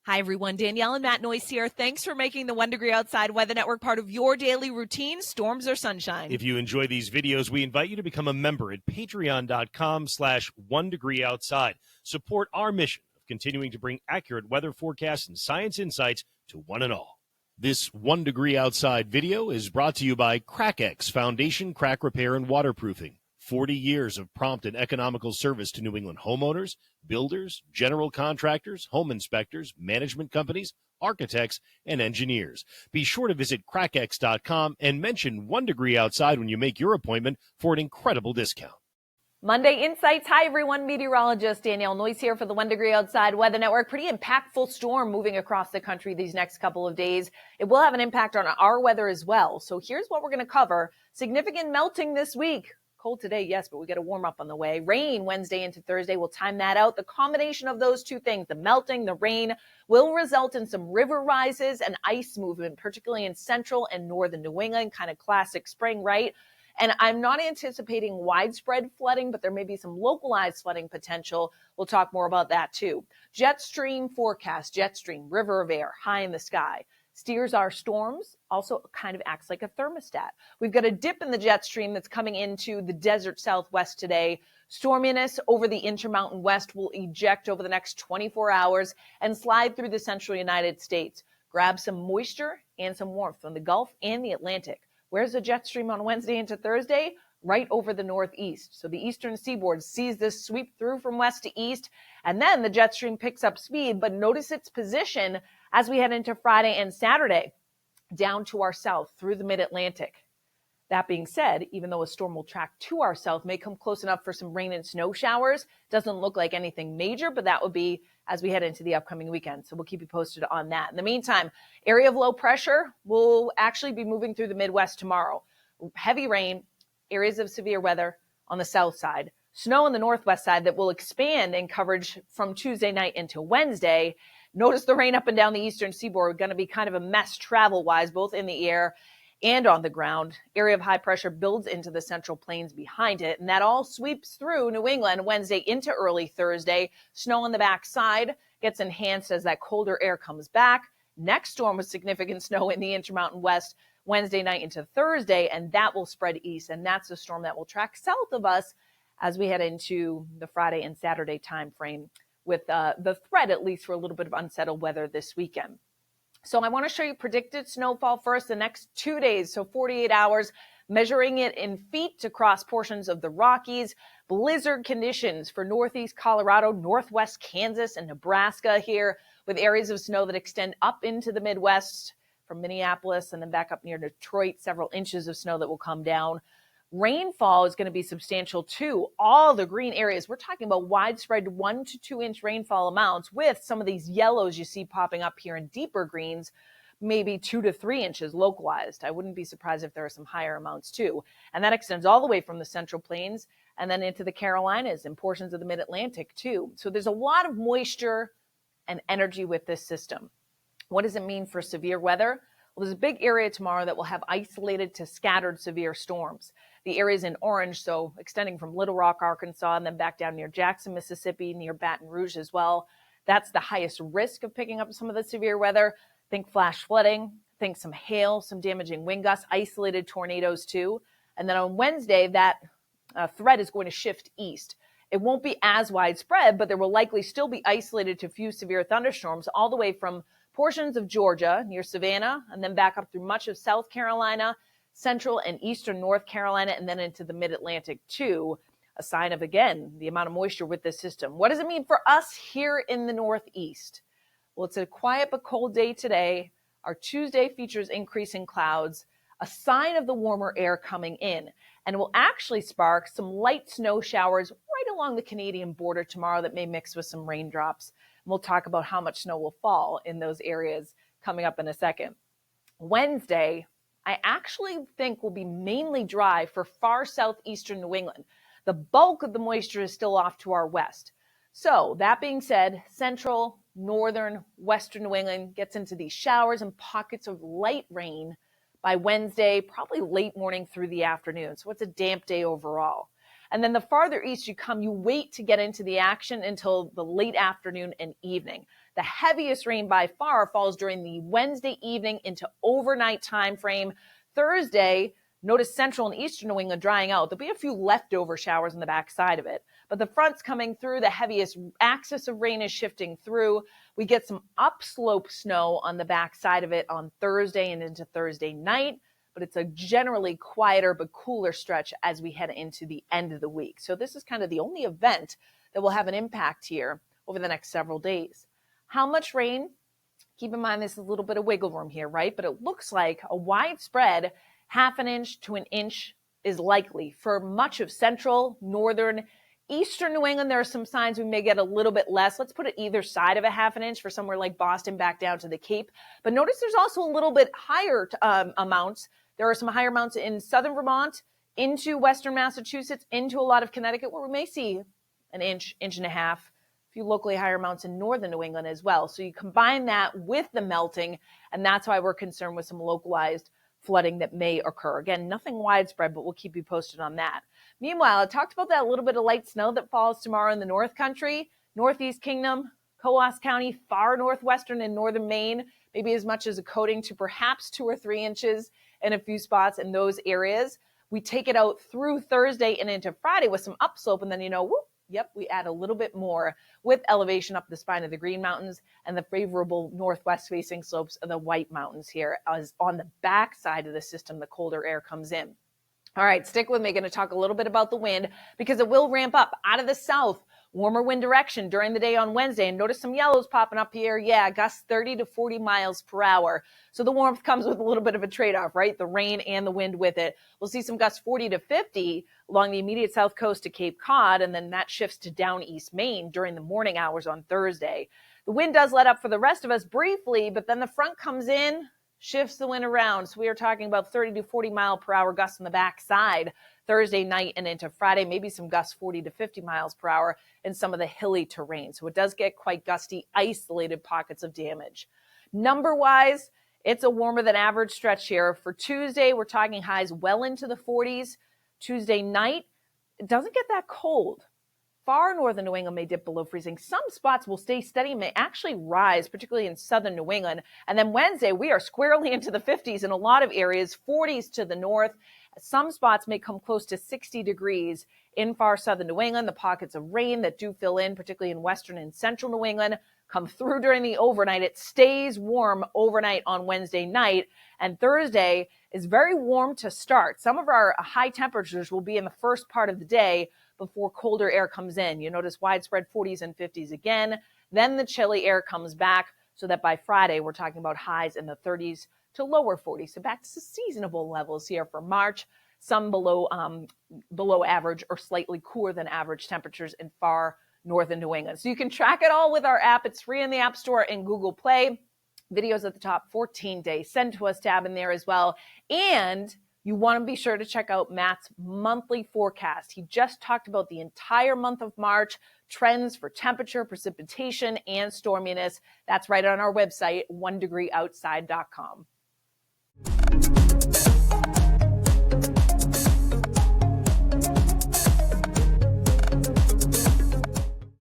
Hi, everyone. Danielle and Matt Noyes here. Thanks for making the 1 Degree Outside Weather Network part of your daily routine, storms or sunshine. If you enjoy these videos, we invite you to become a member at patreon.com/1 Degree Outside. Support our mission of continuing to bring accurate weather forecasts and science insights to one and all. This 1 Degree Outside video is brought to you by CrackX Foundation Crack Repair and Waterproofing. 40 years of prompt and economical service to New England homeowners, builders, general contractors, home inspectors, management companies, architects, and engineers. Be sure to visit crackx.com and mention 1 Degree Outside when you make your appointment for an incredible discount. Monday Insights. Hi, everyone. Meteorologist Danielle Noyes here for the 1 Degree Outside Weather Network. Pretty impactful storm moving across the country these next couple of days. It will have an impact on our weather as well. So here's what we're going to cover. Significant melting this week. Cold today, yes, but we get a warm up on the way. Rain Wednesday into Thursday. We'll time that out. The combination of those two things, the melting, the rain, will result in some river rises and ice movement, particularly in central and northern New England. Kind of classic spring, right? And I'm not anticipating widespread flooding, but there may be some localized flooding potential. We'll talk more about that too. Jet stream forecast, jet stream, river of air, high in the sky. Steers our storms, also kind of acts like a thermostat. We've got a dip in the jet stream that's coming into the desert southwest today. Storminess over the Intermountain West will eject over the next 24 hours and slide through the central United States. Grab some moisture and some warmth from the Gulf and the Atlantic. Where's the jet stream on Wednesday into Thursday? Right over the northeast. So the eastern seaboard sees this sweep through from west to east, and then the jet stream picks up speed, but notice its position as we head into Friday and Saturday, down to our south through the mid-Atlantic. That being said, even though a storm will track to our south, may come close enough for some rain and snow showers. Doesn't look like anything major, but that would be as we head into the upcoming weekend. So we'll keep you posted on that. In the meantime, area of low pressure will actually be moving through the Midwest tomorrow. Heavy rain, areas of severe weather on the south side, snow on the northwest side that will expand in coverage from Tuesday night into Wednesday. Notice the rain up and down the eastern seaboard going to be kind of a mess travel-wise, both in the air and on the ground. Area of high pressure builds into the central plains behind it, and that all sweeps through New England Wednesday into early Thursday. Snow on the backside gets enhanced as that colder air comes back. Next storm with significant snow in the Intermountain West Wednesday night into Thursday, and that will spread east, and that's the storm that will track south of us as we head into the Friday and Saturday time frame, with the threat, at least, for a little bit of unsettled weather this weekend. So I want to show you predicted snowfall first the next 2 days, so 48 hours, measuring it in feet across portions of the Rockies. Blizzard conditions for northeast Colorado, northwest Kansas, and Nebraska here, with areas of snow that extend up into the Midwest from Minneapolis and then back up near Detroit, several inches of snow that will come down. Rainfall is going to be substantial too. All the green areas, we're talking about widespread 1 to 2 inch rainfall amounts, with some of these yellows you see popping up here in deeper greens, maybe 2 to 3 inches localized. I wouldn't be surprised if there are some higher amounts too. And that extends all the way from the central plains and then into the Carolinas and portions of the mid-Atlantic too. So there's a lot of moisture and energy with this system. What does it mean for severe weather? Well, there's a big area tomorrow that will have isolated to scattered severe storms. The areas in orange, so extending from Little Rock, Arkansas, and then back down near Jackson, Mississippi, near Baton Rouge as well. That's the highest risk of picking up some of the severe weather. Think flash flooding, think some hail, some damaging wind gusts, isolated tornadoes too. And then on Wednesday, that threat is going to shift east. It won't be as widespread, but there will likely still be isolated to a few severe thunderstorms all the way from portions of Georgia near Savannah, and then back up through much of South Carolina, central and eastern North Carolina, and then into the mid-Atlantic too. A sign of, again, the amount of moisture with this system. What does it mean for us here in the Northeast? Well, it's a quiet but cold day today. Our Tuesday features increasing clouds, a sign of the warmer air coming in, and will actually spark some light snow showers right along the Canadian border tomorrow that may mix with some raindrops. And we'll talk about how much snow will fall in those areas coming up in a second. Wednesday, I actually think will be mainly dry for far southeastern New England. The bulk of the moisture is still off to our west. So that being said, central, northern, western New England gets into these showers and pockets of light rain by Wednesday, probably late morning through the afternoon. So it's a damp day overall. And then the farther east you come, you wait to get into the action until the late afternoon and evening. The heaviest rain by far falls during the Wednesday evening into overnight time frame. Thursday, notice central and eastern New England drying out. There'll be a few leftover showers on the backside of it. But the front's coming through. The heaviest axis of rain is shifting through. We get some upslope snow on the backside of it on Thursday and into Thursday night. But it's a generally quieter but cooler stretch as we head into the end of the week. So this is kind of the only event that will have an impact here over the next several days. How much rain? Keep in mind, this is a little bit of wiggle room here, right? But it looks like a widespread 1/2 inch to 1 inch is likely for much of central, northern, eastern New England. There are some signs we may get a little bit less. Let's put it either side of a 1/2 inch for somewhere like Boston back down to the Cape. But notice there's also a little bit higher amounts. There are some higher amounts in southern Vermont, into western Massachusetts, into a lot of Connecticut, where we may see 1 inch, 1.5 inches. A few locally higher amounts in northern New England as well. So you combine that with the melting, and that's why we're concerned with some localized flooding that may occur. Again, nothing widespread, but we'll keep you posted on that. Meanwhile, I talked about that little bit of light snow that falls tomorrow in the North Country, Northeast Kingdom, Coas County, far northwestern and northern Maine, maybe as much as a coating to perhaps 2 or 3 inches in a few spots in those areas. We take it out through Thursday and into Friday with some upslope, and then, whoop, yep, we add a little bit more with elevation up the spine of the Green Mountains and the favorable northwest-facing slopes of the White Mountains here. As on the back side of the system, the colder air comes in. All right, stick with me. Going to talk a little bit about the wind because it will ramp up out of the south. Warmer wind direction during the day on Wednesday. And notice some yellows popping up here. Yeah, gusts 30 to 40 miles per hour. So the warmth comes with a little bit of a trade-off, right? The rain and the wind with it. We'll see some gusts 40 to 50 along the immediate south coast to Cape Cod, and then that shifts to down East Maine during the morning hours on Thursday. The wind does let up for the rest of us briefly, but then the front comes in, shifts the wind around. So we are talking about 30 to 40 mile per hour gusts on the backside Thursday night and into Friday, maybe some gusts 40 to 50 miles per hour in some of the hilly terrain. So it does get quite gusty, isolated pockets of damage. Number-wise, it's a warmer than average stretch here. For Tuesday, we're talking highs well into the 40s. Tuesday night, it doesn't get that cold. Far northern New England may dip below freezing. Some spots will stay steady, may actually rise, particularly in southern New England. And then Wednesday, we are squarely into the 50s in a lot of areas, 40s to the north. Some spots may come close to 60 degrees in far southern New England. The pockets of rain that do fill in, particularly in western and central New England, come through during the overnight. It stays warm overnight on Wednesday night. And Thursday is very warm to start. Some of our high temperatures will be in the first part of the day before colder air comes in. You notice widespread 40s and 50s again. Then the chilly air comes back so that by Friday, we're talking about highs in the 30s to lower 40s. So back to seasonable levels here for March, some below average or slightly cooler than average temperatures in far northern New England. So you can track it all with our app. It's free in the App Store and Google Play. Videos at the top, 14-day Send to Us tab in there as well. And you want to be sure to check out Matt's monthly forecast. He just talked about the entire month of March, trends for temperature, precipitation, and storminess. That's right on our website, onedegreeoutside.com.